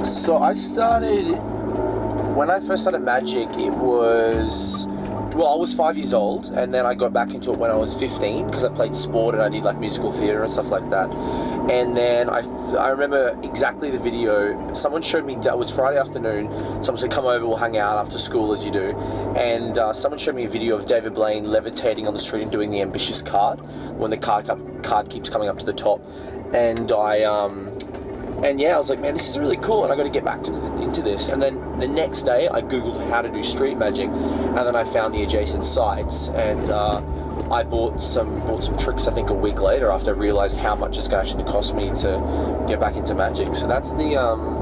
So when I first started magic, it was, well, I was 5 years old, and then I got back into it when I was 15 because I played sport and I did like musical theatre and stuff like that. And then I remember exactly the video. Someone showed me, it was Friday afternoon, someone said, come over, we'll hang out after school as you do. And someone showed me a video of David Blaine levitating on the street and doing the ambitious card, when the card keeps coming up to the top. And and yeah, I was like, man, this is really cool, and I got to get back into this. And then the next day, I googled how to do street magic, and then I found the adjacent sites, and I bought some tricks. I think a week later, after I realized how much it's going to actually cost me to get back into magic. So that's the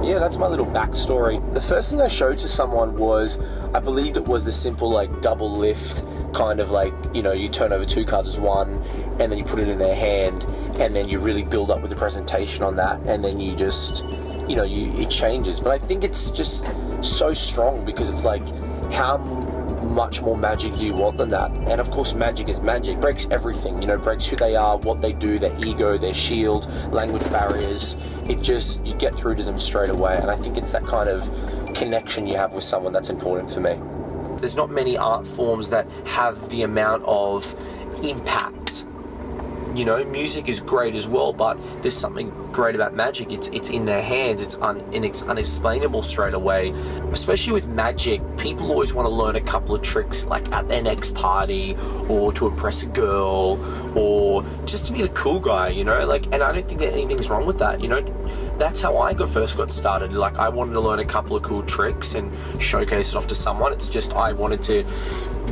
yeah, that's my little backstory. The first thing I showed to someone was, I believed it was the simple like double lift kind of like, you know, you turn over 2 cards as one, and then you put it in their hand, and then you really build up with the presentation on that, and then you just, you know, it changes. But I think it's just so strong because it's like, how much more magic do you want than that? And of course, magic is magic. It breaks everything, you know, breaks who they are, what they do, their ego, their shield, language barriers. It just, you get through to them straight away. And I think it's that kind of connection you have with someone that's important for me. There's not many art forms that have the amount of impact. You know, music is great as well, but there's something great about magic. It's in their hands. It's unexplainable straight away. Especially with magic, people always want to learn a couple of tricks, like at their next party, or to impress a girl, or just to be the cool guy, you know? Like, and I don't think that anything's wrong with that, you know? That's how I first got started. Like, I wanted to learn a couple of cool tricks and showcase it off to someone. It's just, I wanted to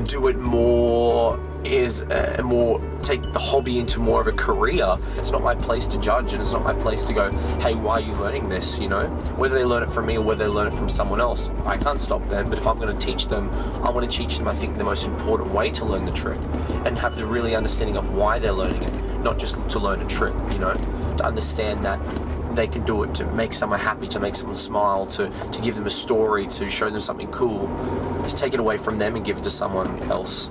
do it more, take the hobby into more of a career. It's not my place to judge, and it's not my place to go, hey, why are you learning this, you know? Whether they learn it from me or whether they learn it from someone else, I can't stop them. But if I'm going to teach them, I want to teach them, I think, the most important way to learn the trick, and have the really understanding of why they're learning it, not just to learn a trick, you know? To understand that they can do it to make someone happy, to make someone smile, to give them a story, to show them something cool, to take it away from them and give it to someone else.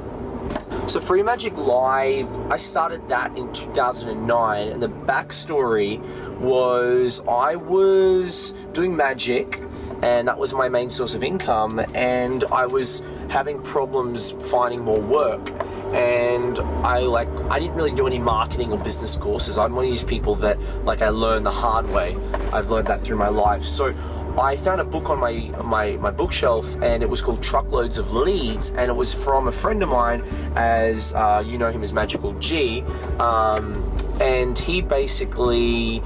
So Free Magic Live, I started that in 2009, and the backstory was I was doing magic, and that was my main source of income, and I was having problems finding more work. And I didn't really do any marketing or business courses. I'm one of these people that, like, I learned the hard way. I've learned that through my life. So I found a book on my bookshelf, and it was called Truckloads of Leads, and it was from a friend of mine, as you know him as Magical G, and he basically,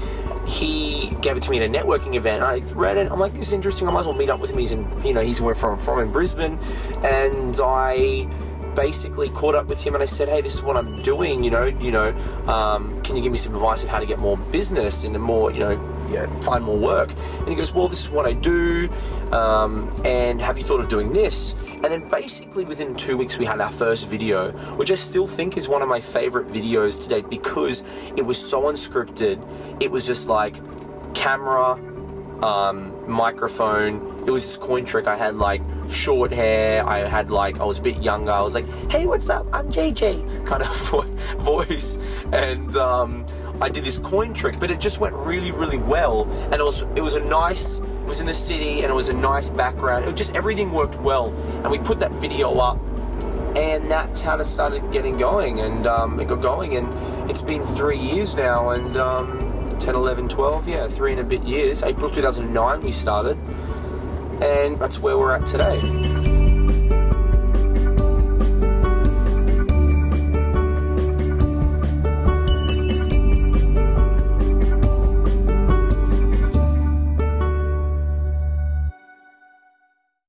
he gave it to me at a networking event. I read it, I'm like, this is interesting, I might as well meet up with him. He's in, you know, he's where I'm from in Brisbane, and I basically caught up with him and I said, hey, this is what I'm doing, can you give me some advice of how to get more business and more, find more work? And he goes, well, this is what I do, and have you thought of doing this? And then basically within 2 weeks we had our first video, which I still think is one of my favorite videos to date because it was so unscripted. It was just like camera, microphone. It was this coin trick. I had like short hair, I was a bit younger, I was like, hey, what's up, I'm JJ, kind of voice, and I did this coin trick, but it just went really, really well, and it was in the city, and it was a nice background, everything worked well, and we put that video up, and that's how it started getting going, and it got going, and it's been 3 years now, and 10, 11, 12, yeah, 3 and a bit years. April 2009 we started, and that's where we're at today.